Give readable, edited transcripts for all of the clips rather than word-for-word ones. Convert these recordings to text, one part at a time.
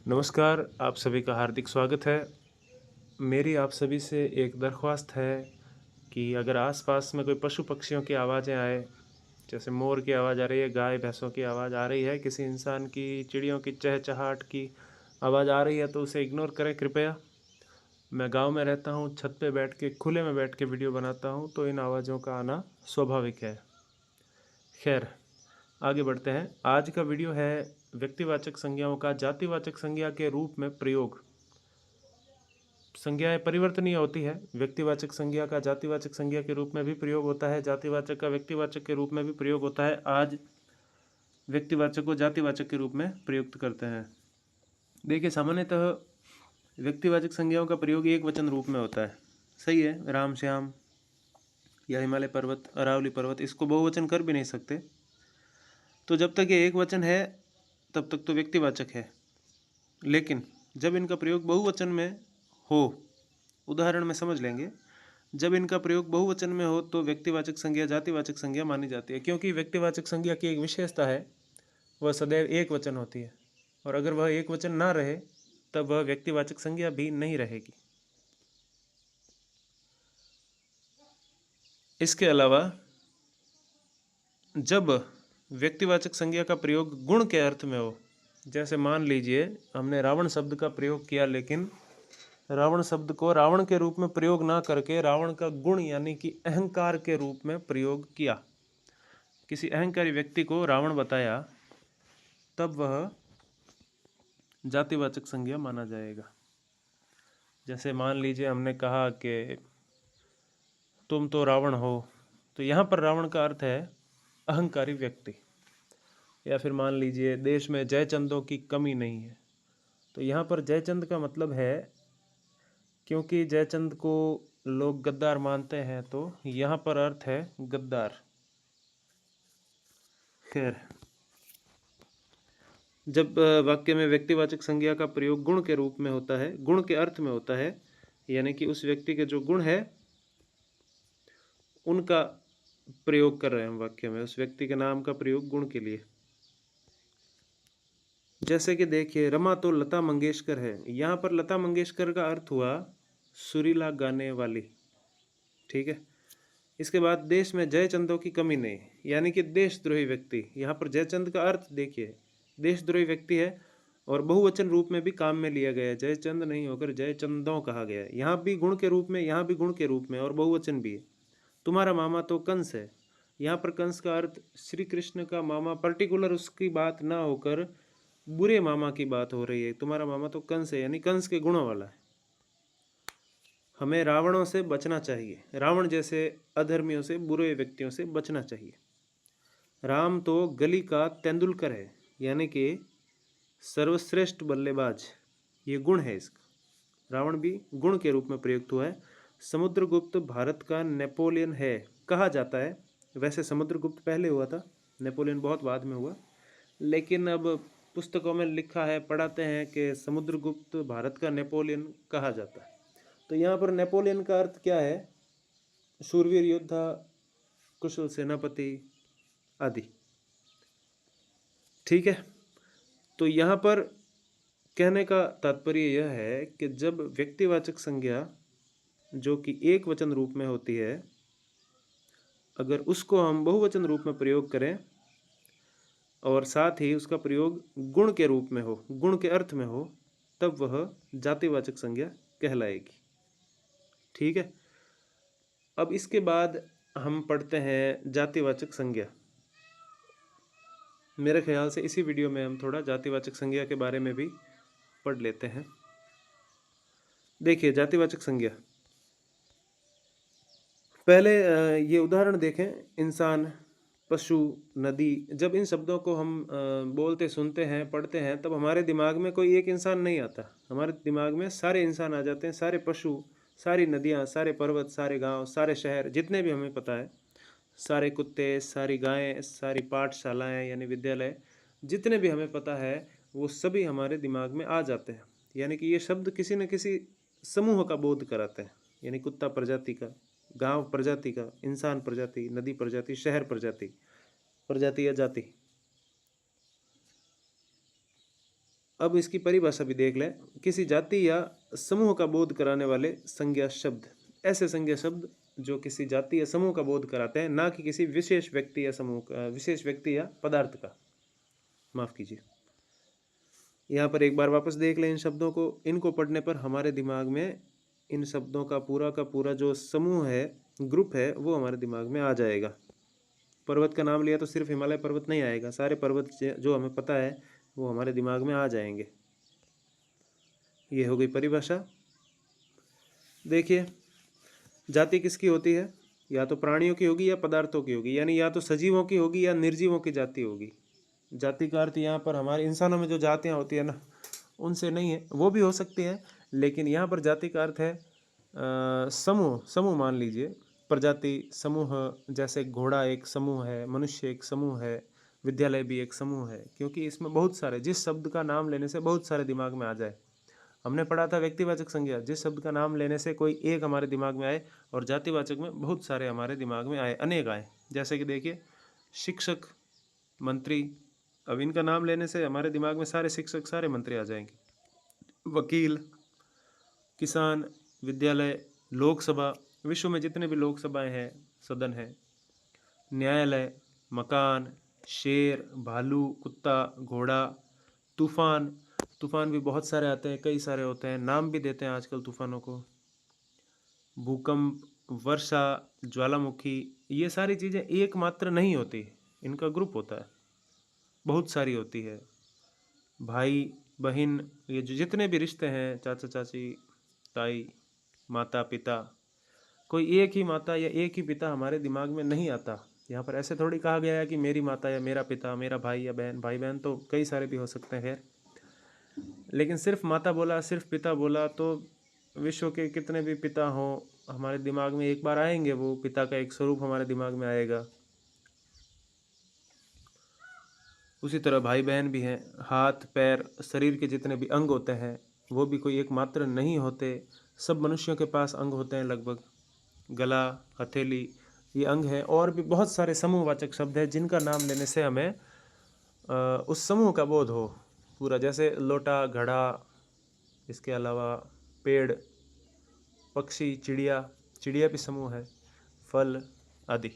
नमस्कार, आप सभी का हार्दिक स्वागत है। मेरी आप सभी से एक दरख्वास्त है कि अगर आस-पास में कोई पशु-पक्षियों की आवाज़ें आए, जैसे मोर की आवाज़ आ रही है, गाय-भैंसों की आवाज़ आ रही है, किसी इंसान की, चिड़ियों की चहचहाट की आवाज़ आ रही है, तो उसे इग्नोर करें कृपया। मैं गाँव में रहता हूँ, छत पे बैठ के, खुले में बैठ के वीडियो बनाता हूँ, तो इन आवाज़ों का आना स्वाभाविक है। खैर, आगे बढ़ते हैं। आज का वीडियो है व्यक्तिवाचक संज्ञाओं का जातिवाचक संज्ञा के रूप में प्रयोग। संज्ञाएं परिवर्तनीय होती है। व्यक्तिवाचक संज्ञा का जातिवाचक संज्ञा के रूप में भी प्रयोग होता है, जातिवाचक का व्यक्तिवाचक के रूप में भी प्रयोग होता है। आज व्यक्तिवाचक को जातिवाचक के रूप में प्रयुक्त करते हैं। देखिए, सामान्यतः व्यक्तिवाचक संज्ञाओं का प्रयोग एक वचन रूप में होता है। सही है, राम श्याम या हिमालय पर्वत, अरावली पर्वत, इसको बहुवचन कर भी नहीं सकते। तो जब तक ये एक वचन है तब तक तो व्यक्तिवाचक है, लेकिन जब इनका प्रयोग बहुवचन में हो, उदाहरण में समझ लेंगे, जब इनका प्रयोग बहुवचन में हो तो व्यक्तिवाचक संज्ञा जातिवाचक संज्ञा मानी जाती है, क्योंकि व्यक्तिवाचक संज्ञा की एक विशेषता है, वह सदैव एक वचन होती है, और अगर वह एक वचन ना रहे तब वह व्यक्तिवाचक संज्ञा भी नहीं रहेगी। इसके अलावा जब व्यक्तिवाचक संज्ञा का प्रयोग गुण के अर्थ में हो, जैसे मान लीजिए हमने रावण शब्द का प्रयोग किया, लेकिन रावण शब्द को रावण के रूप में प्रयोग ना करके रावण का गुण यानी कि अहंकार के रूप में प्रयोग किया, किसी अहंकारी व्यक्ति को रावण बताया, तब वह जातिवाचक संज्ञा माना जाएगा। जैसे मान लीजिए हमने कहा कि तुम तो रावण हो, तो यहाँ पर रावण का अर्थ है अहंकारी व्यक्ति। या फिर मान लीजिए देश में जयचंदों की कमी नहीं है, तो यहाँ पर जयचंद का मतलब है, क्योंकि जयचंद को लोग गद्दार मानते हैं, तो यहाँ पर अर्थ है गद्दार। खैर, जब वाक्य में व्यक्तिवाचक संज्ञा का प्रयोग गुण के रूप में होता है, गुण के अर्थ में होता है, यानी कि उस व्यक्ति के जो गुण है उनका प्रयोग कर रहे हैं हम वाक्य में, उस व्यक्ति के नाम का प्रयोग गुण के लिए। जैसे कि देखिए, रमा तो लता मंगेशकर है, यहाँ पर लता मंगेशकर का अर्थ हुआ सुरीला गाने वाली। ठीक है। इसके बाद देश में जयचंदों की कमी नहीं, यानी कि देशद्रोही व्यक्ति। यहाँ पर जयचंद का अर्थ देखिए, देशद्रोही व्यक्ति है, और बहुवचन रूप में भी काम में लिया गया है, जयचंद नहीं होकर जयचंदों कहा गया है। यहाँ भी गुण के रूप में, यहाँ भी गुण के रूप में, और बहुवचन भी है। तुम्हारा मामा तो कंस है, यहाँ पर कंस का अर्थ श्री कृष्ण का मामा, पर्टिकुलर उसकी बात ना होकर बुरे मामा की बात हो रही है। तुम्हारा मामा तो कंस है, यानी कंस के गुणों वाला है। हमें रावणों से बचना चाहिए, रावण जैसे अधर्मियों से, बुरे व्यक्तियों से बचना चाहिए। राम तो गली का तेंदुलकर है, यानी कि सर्वश्रेष्ठ बल्लेबाज, ये गुण है इसका। रावण भी गुण के रूप में प्रयुक्त हुआ है। समुद्रगुप्त भारत का नेपोलियन है कहा जाता है। वैसे समुद्रगुप्त पहले हुआ था, नेपोलियन बहुत बाद में हुआ, लेकिन अब पुस्तकों में लिखा है, पढ़ाते हैं कि समुद्रगुप्त भारत का नेपोलियन कहा जाता है। तो यहाँ पर नेपोलियन का अर्थ क्या है? शूरवीर योद्धा, कुशल सेनापति आदि। ठीक है। तो यहाँ पर कहने का तात्पर्य यह है कि जब व्यक्तिवाचक संज्ञा जो कि एक वचन रूप में होती है, अगर उसको हम बहुवचन रूप में प्रयोग करें और साथ ही उसका प्रयोग गुण के रूप में हो, गुण के अर्थ में हो, तब वह जातिवाचक संज्ञा कहलाएगी। ठीक है। अब इसके बाद हम पढ़ते हैं जातिवाचक संज्ञा। मेरे ख्याल से इसी वीडियो में हम थोड़ा जातिवाचक संज्ञा के बारे में भी पढ़ लेते हैं। देखिए, जातिवाचक संज्ञा, पहले ये उदाहरण देखें, इंसान, पशु, नदी। जब इन शब्दों को हम बोलते, सुनते हैं, पढ़ते हैं, तब हमारे दिमाग में कोई एक इंसान नहीं आता, हमारे दिमाग में सारे इंसान आ जाते हैं, सारे पशु, सारी नदियाँ, सारे पर्वत, सारे गांव, सारे शहर, जितने भी हमें पता है, सारे कुत्ते, सारी गायें, सारी पाठशालाएं यानी विद्यालय, जितने भी हमें पता है, वो सभी हमारे दिमाग में आ जाते हैं। यानी कि ये शब्द किसी न किसी समूह का बोध कराते हैं, यानी कुत्ता प्रजाति का, गांव प्रजाति का, इंसान प्रजाति, नदी प्रजाति, शहर प्रजाति, प्रजाति या जाति। अब इसकी परिभाषा भी देख लें। किसी जाति या समूह का बोध कराने वाले संज्ञा शब्द, ऐसे संज्ञा शब्द जो किसी जाति या समूह का बोध कराते हैं, ना कि किसी विशेष व्यक्ति या समूह का, विशेष व्यक्ति या पदार्थ का। माफ कीजिए, यहाँ पर एक बार वापस देख लें इन शब्दों को। इनको पढ़ने पर हमारे दिमाग में इन शब्दों का पूरा जो समूह है, ग्रुप है, वो हमारे दिमाग में आ जाएगा। पर्वत का नाम लिया तो सिर्फ हिमालय पर्वत नहीं आएगा, सारे पर्वत जो हमें पता है वो हमारे दिमाग में आ जाएंगे। ये हो गई परिभाषा। देखिए, जाति किसकी होती है? या तो प्राणियों की होगी या पदार्थों की होगी, यानी या तो सजीवों की होगी या निर्जीवों की जाति होगी। जाति का अर्थ यहाँ पर हमारे इंसानों में जो जातियाँ होती है ना, उनसे नहीं है, वो भी हो सकती हैं, लेकिन यहाँ पर जाति का अर्थ है समूह मान लीजिए, प्रजाति, समूह। जैसे घोड़ा एक समूह है, मनुष्य एक समूह है, विद्यालय भी एक समूह है, क्योंकि इसमें बहुत सारे, जिस शब्द का नाम लेने से बहुत सारे दिमाग में आ जाए। हमने पढ़ा था व्यक्तिवाचक संज्ञा, जिस शब्द का नाम लेने से कोई एक हमारे दिमाग में आए, और जातिवाचक में बहुत सारे हमारे दिमाग में आए, अनेक आए। जैसे कि देखिए, शिक्षक, मंत्री, अब इनका नाम लेने से हमारे दिमाग में सारे शिक्षक, सारे मंत्री आ जाएंगे। वकील, किसान, विद्यालय, लोकसभा, विश्व में जितने भी लोकसभाएं हैं, सदन है, न्यायालय, मकान, शेर, भालू, कुत्ता, घोड़ा, तूफान। तूफान भी बहुत सारे आते हैं, कई सारे होते हैं, नाम भी देते हैं आजकल तूफानों को। भूकंप, वर्षा, ज्वालामुखी, ये सारी चीज़ें एक मात्र नहीं होती, इनका ग्रुप होता है, बहुत सारी होती है। भाई बहन, ये जो जितने भी रिश्ते हैं, चाचा चाची, ताई, माता पिता, कोई एक ही माता या एक ही पिता हमारे दिमाग में नहीं आता। यहाँ पर ऐसे थोड़ी कहा गया है कि मेरी माता या मेरा पिता, मेरा भाई या बहन। भाई बहन तो कई सारे भी हो सकते हैं, खैर, लेकिन सिर्फ माता बोला, सिर्फ पिता बोला तो विश्व के कितने भी पिता हों, हमारे दिमाग में एक बार आएंगे, वो पिता का एक स्वरूप हमारे दिमाग में आएगा। उसी तरह भाई बहन भी हैं, हाथ पैर, शरीर के जितने भी अंग होते हैं, वो भी कोई एक मात्र नहीं होते, सब मनुष्यों के पास अंग होते हैं लगभग। गला, हथेली, ये अंग है। और भी बहुत सारे समूहवाचक शब्द हैं जिनका नाम लेने से हमें उस समूह का बोध हो पूरा, जैसे लोटा, घड़ा, इसके अलावा पेड़, पक्षी, चिड़िया, चिड़िया भी समूह है, फल आदि।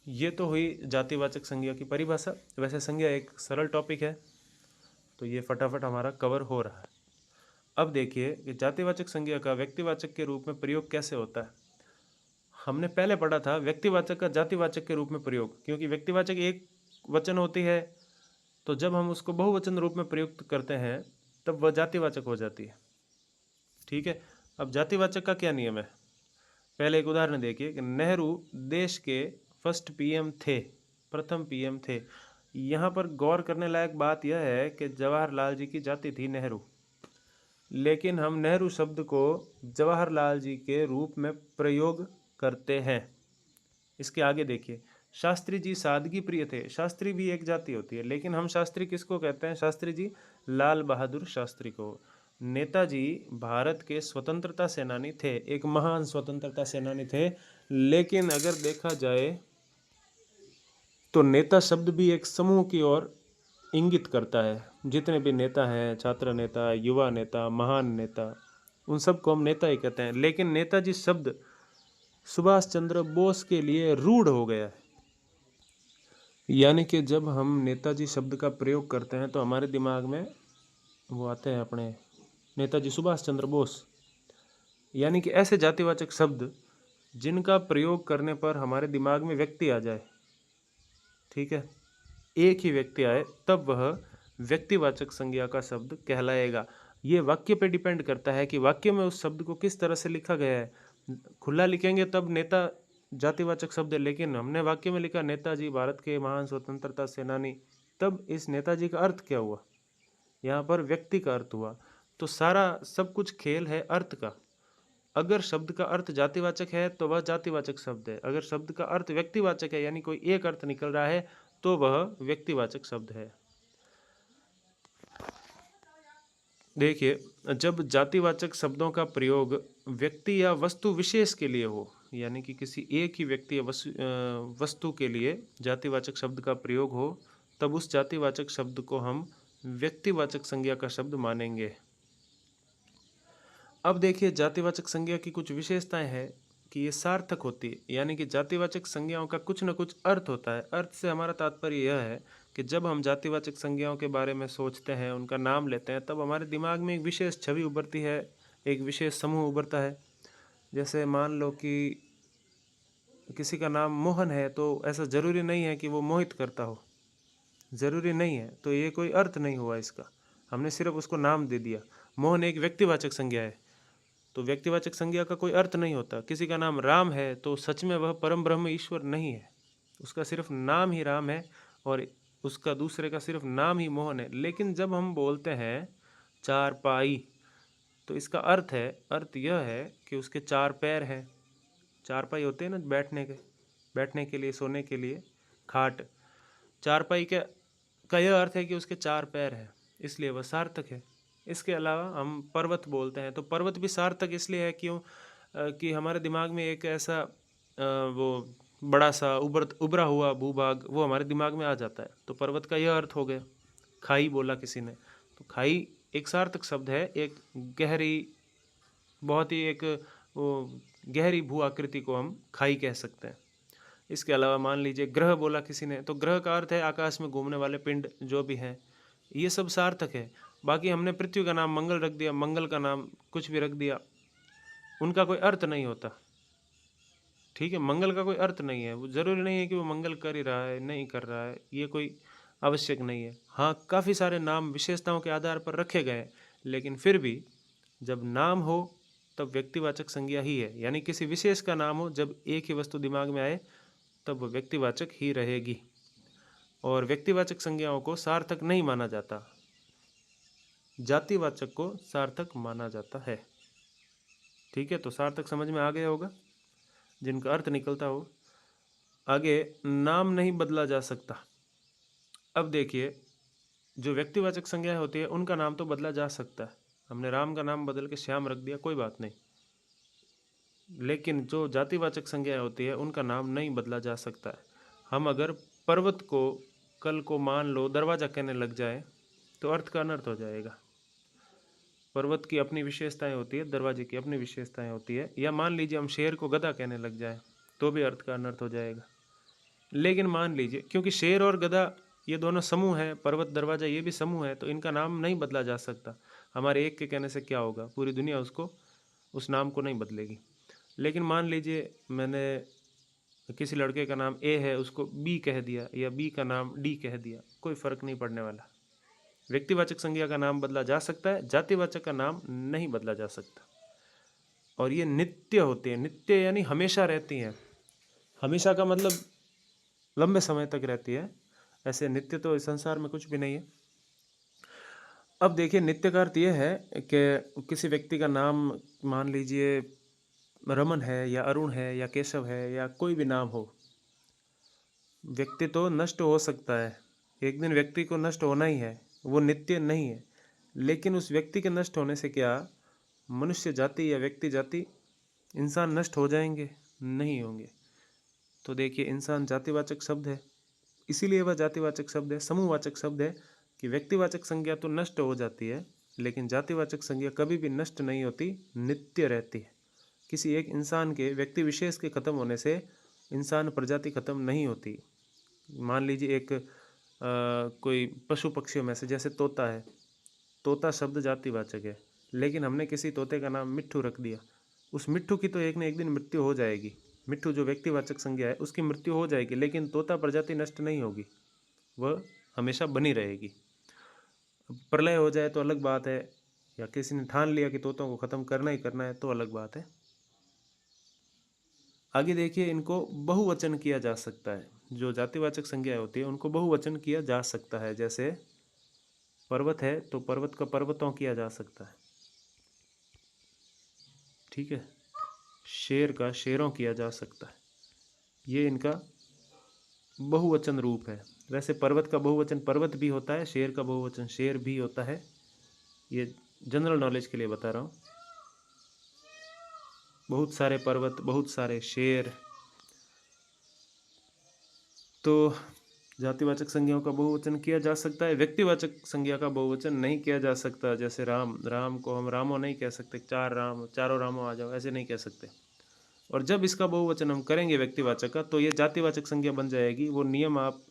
ये तो हुई जातिवाचक संज्ञा की परिभाषा। वैसे संज्ञा एक सरल टॉपिक है, तो ये फटाफट हमारा कवर हो रहा है। अब देखिए कि जातिवाचक संज्ञा का व्यक्तिवाचक के रूप में प्रयोग कैसे होता है। हमने पहले पढ़ा था व्यक्तिवाचक का जातिवाचक के रूप में प्रयोग, क्योंकि व्यक्तिवाचक एक वचन होती है, तो जब हम उसको बहुवचन रूप में प्रयुक्त करते हैं तब वह जातिवाचक हो जाती है। ठीक है, अब जातिवाचक का क्या नियम है? पहले एक उदाहरण देखिए कि नेहरू देश के फर्स्ट पीएम थे, प्रथम पीएम थे। यहाँ पर गौर करने लायक बात यह है कि जवाहरलाल जी की जाति थी नेहरू, लेकिन हम नेहरू शब्द को जवाहरलाल जी के रूप में प्रयोग करते हैं। इसके आगे देखिए, शास्त्री जी सादगी प्रिय थे। शास्त्री भी एक जाति होती है, लेकिन हम शास्त्री किसको कहते हैं? शास्त्री जी लाल बहादुर शास्त्री को। नेताजी भारत के स्वतंत्रता सेनानी थे, एक महान स्वतंत्रता सेनानी थे, लेकिन अगर देखा जाए तो नेता शब्द भी एक समूह की ओर इंगित करता है। जितने भी नेता हैं, छात्र नेता, युवा नेता, महान नेता, उन सबको हम नेता ही कहते हैं। लेकिन नेताजी शब्द सुभाष चंद्र बोस के लिए रूढ़ हो गया है, यानी कि जब हम नेताजी शब्द का प्रयोग करते हैं तो हमारे दिमाग में वो आते हैं अपने नेताजी सुभाष चंद्र बोस। यानी कि ऐसे जातिवाचक शब्द जिनका प्रयोग करने पर हमारे दिमाग में व्यक्ति आ जाए, ठीक है, एक ही व्यक्ति आए, तब वह व्यक्तिवाचक संज्ञा का शब्द कहलाएगा। ये वाक्य पे डिपेंड करता है कि वाक्य में उस शब्द को किस तरह से लिखा गया है। खुला लिखेंगे तब नेता जातिवाचक शब्द है, लेकिन हमने वाक्य में लिखा नेताजी भारत के महान स्वतंत्रता सेनानी, तब इस नेताजी का अर्थ क्या हुआ? यहाँ पर व्यक्ति का अर्थ हुआ। तो सारा सब कुछ खेल है अर्थ का। अगर शब्द का अर्थ जातिवाचक है तो वह जातिवाचक शब्द है, अगर शब्द का अर्थ व्यक्तिवाचक है, यानी कोई एक अर्थ निकल रहा है, तो वह व्यक्तिवाचक शब्द है। देखिए, जब जातिवाचक शब्दों का प्रयोग व्यक्ति या वस्तु विशेष के लिए हो, यानी कि किसी एक ही व्यक्ति या वस्तु के लिए जातिवाचक शब्द का प्रयोग हो, तब उस जातिवाचक शब्द को हम व्यक्तिवाचक संज्ञा का शब्द मानेंगे। अब देखिए जातिवाचक संज्ञा की कुछ विशेषताएं हैं कि ये सार्थक होती है, यानी कि जातिवाचक संज्ञाओं का कुछ न कुछ अर्थ होता है। अर्थ से हमारा तात्पर्य यह है कि जब हम जातिवाचक संज्ञाओं के बारे में सोचते हैं, उनका नाम लेते हैं, तब हमारे दिमाग में एक विशेष छवि उभरती है, एक विशेष समूह उभरता है। जैसे मान लो कि किसी का नाम मोहन है, तो ऐसा ज़रूरी नहीं है कि वो मोहित करता हो, ज़रूरी नहीं है, तो ये कोई अर्थ नहीं हुआ इसका, हमने सिर्फ उसको नाम दे दिया। मोहन एक व्यक्तिवाचक संज्ञा है, तो व्यक्तिवाचक संज्ञा का कोई अर्थ नहीं होता। किसी का नाम राम है, तो सच में वह परम ब्रह्म ईश्वर नहीं है, उसका सिर्फ नाम ही राम है और उसका दूसरे का सिर्फ नाम ही मोहन है। लेकिन जब हम बोलते हैं चारपाई, तो इसका अर्थ यह है कि उसके चार पैर हैं। चारपाई होते हैं ना बैठने के लिए, सोने के लिए खाट। चारपाई का यह अर्थ है कि उसके चार पैर हैं, इसलिए वह सार्थक है। इसके अलावा हम पर्वत बोलते हैं, तो पर्वत भी सार्थक इसलिए है क्यों कि हमारे दिमाग में एक ऐसा वो बड़ा सा उभरा हुआ भूभाग वो हमारे दिमाग में आ जाता है, तो पर्वत का यह अर्थ हो गया। खाई बोला किसी ने, तो खाई एक सार्थक शब्द है, एक गहरी, बहुत ही एक वो गहरी भू आकृति को हम खाई कह सकते हैं। इसके अलावा मान लीजिए ग्रह बोला किसी ने, तो ग्रह का अर्थ है आकाश में घूमने वाले पिंड जो भी हैं, ये सब सार्थक है। बाकी हमने पृथ्वी का नाम मंगल रख दिया, मंगल का नाम कुछ भी रख दिया, उनका कोई अर्थ नहीं होता। ठीक है, मंगल का कोई अर्थ नहीं है, वो ज़रूरी नहीं है कि वो मंगल कर ही रहा है, नहीं कर रहा है, ये कोई आवश्यक नहीं है। हाँ, काफ़ी सारे नाम विशेषताओं के आधार पर रखे गए हैं, लेकिन फिर भी जब नाम हो तब व्यक्तिवाचक संज्ञा ही है, यानी किसी विशेष का नाम हो, जब एक ही वस्तु दिमाग में आए तब वो व्यक्तिवाचक ही रहेगी। और व्यक्तिवाचक संज्ञाओं को सार्थक नहीं माना जाता, जातिवाचक को सार्थक माना जाता है। ठीक है, तो सार्थक समझ में आ गया होगा, जिनका अर्थ निकलता हो। आगे, नाम नहीं बदला जा सकता। अब देखिए, जो व्यक्तिवाचक संज्ञाएं होती है उनका नाम तो बदला जा सकता है। हमने राम का नाम बदल के श्याम रख दिया, कोई बात नहीं, लेकिन जो जातिवाचक संज्ञाएं होती है उनका नाम नहीं बदला जा सकता है। हम अगर पर्वत को कल को मान लो दरवाज़ा कहने लग जाए तो अर्थ का अनर्थ हो जाएगा। पर्वत की अपनी विशेषताएं होती है, दरवाजे की अपनी विशेषताएं होती है। या मान लीजिए हम शेर को गधा कहने लग जाए तो भी अर्थ का अनर्थ हो जाएगा। लेकिन मान लीजिए, क्योंकि शेर और गधा ये दोनों समूह हैं, पर्वत दरवाज़ा ये भी समूह है, तो इनका नाम नहीं बदला जा सकता। हमारे एक के कहने से क्या होगा, पूरी दुनिया उसको उस नाम को नहीं बदलेगी। लेकिन मान लीजिए मैंने किसी लड़के का नाम ए है, उसको बी कह दिया, या बी का नाम डी कह दिया, कोई फ़र्क नहीं पड़ने वाला। व्यक्तिवाचक संज्ञा का नाम बदला जा सकता है, जातिवाचक का नाम नहीं बदला जा सकता। और ये नित्य होती है, नित्य यानी हमेशा रहती हैं। हमेशा का मतलब लंबे समय तक रहती है, ऐसे नित्य तो इस संसार में कुछ भी नहीं है। अब देखिए, नित्य का अर्थ ये है कि किसी व्यक्ति का नाम मान लीजिए रमन है या अरुण है या केशव है या कोई भी नाम हो, व्यक्ति तो नष्ट हो सकता है, एक दिन व्यक्ति को नष्ट होना ही है, वो नित्य नहीं है। लेकिन उस व्यक्ति के नष्ट होने से क्या मनुष्य जाति या व्यक्ति जाति, इंसान नष्ट हो जाएंगे? नहीं होंगे। तो देखिए, इंसान जातिवाचक शब्द है, इसीलिए वह जातिवाचक शब्द है, समूहवाचक शब्द है कि व्यक्तिवाचक संज्ञा तो नष्ट हो जाती है, लेकिन जातिवाचक संज्ञा कभी भी नष्ट नहीं होती, नित्य रहती है। किसी एक इंसान के, व्यक्ति विशेष के खत्म होने से इंसान प्रजाति खत्म नहीं होती। मान लीजिए एक कोई पशु पक्षियों में से जैसे तोता है, तोता शब्द जातिवाचक है, लेकिन हमने किसी तोते का नाम मिट्ठू रख दिया, उस मिट्ठू की तो एक न एक दिन मृत्यु हो जाएगी। मिट्ठू जो व्यक्तिवाचक संज्ञा है उसकी मृत्यु हो जाएगी, लेकिन तोता प्रजाति नष्ट नहीं होगी, वह हमेशा बनी रहेगी। प्रलय हो जाए तो अलग बात है, या किसी ने ठान लिया कि तोतों को ख़त्म करना ही करना है, तो अलग बात है। आगे देखिए, इनको बहुवचन किया जा सकता है। जो जातिवाचक संज्ञाएं होती है उनको बहुवचन किया जा सकता है। जैसे पर्वत है तो पर्वत का पर्वतों किया जा सकता है, ठीक है। शेर का शेरों किया जा सकता है, ये इनका बहुवचन रूप है। वैसे पर्वत का बहुवचन पर्वत भी होता है, शेर का बहुवचन शेर भी होता है, ये जनरल नॉलेज के लिए बता रहा हूँ। बहुत सारे पर्वत, बहुत सारे शेर। तो जातिवाचक संज्ञाओं का बहुवचन किया जा सकता है, व्यक्तिवाचक संज्ञा का बहुवचन नहीं किया जा सकता। जैसे राम, राम को हम रामो नहीं कह सकते, चार राम, चारों रामो आ जाओ, ऐसे नहीं कह सकते। और जब इसका बहुवचन हम करेंगे व्यक्तिवाचक का, तो ये जातिवाचक संज्ञा बन जाएगी। वो नियम आप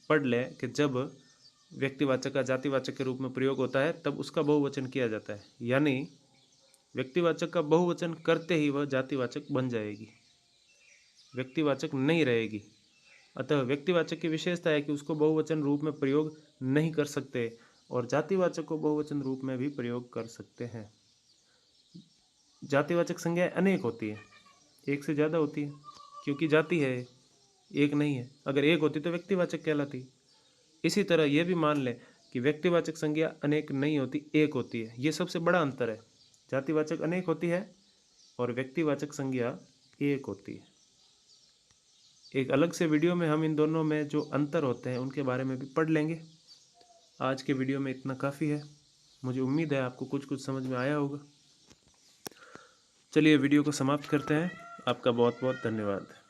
पढ़ लें कि जब व्यक्तिवाचक का जातिवाचक के रूप में प्रयोग होता है तब उसका बहुवचन किया जाता है, यानी व्यक्तिवाचक का बहुवचन करते ही वह जातिवाचक बन जाएगी, व्यक्तिवाचक नहीं रहेगी। अतः व्यक्तिवाचक की विशेषता है कि उसको बहुवचन रूप में प्रयोग नहीं कर सकते और जातिवाचक को बहुवचन रूप में भी प्रयोग कर सकते हैं। जातिवाचक संज्ञाएं अनेक होती है, एक से ज़्यादा होती है, क्योंकि जाति है, एक नहीं है। अगर एक होती तो व्यक्तिवाचक कहलाती। इसी तरह यह भी मान लें कि व्यक्तिवाचक संज्ञा अनेक नहीं होती, एक होती है। ये सबसे बड़ा अंतर है। जातिवाचक अनेक होती है और व्यक्तिवाचक संज्ञा एक होती है। एक अलग से वीडियो में हम इन दोनों में जो अंतर होते हैं उनके बारे में भी पढ़ लेंगे। आज के वीडियो में इतना काफ़ी है। मुझे उम्मीद है आपको कुछ कुछ समझ में आया होगा। चलिए वीडियो को समाप्त करते हैं। आपका बहुत बहुत धन्यवाद।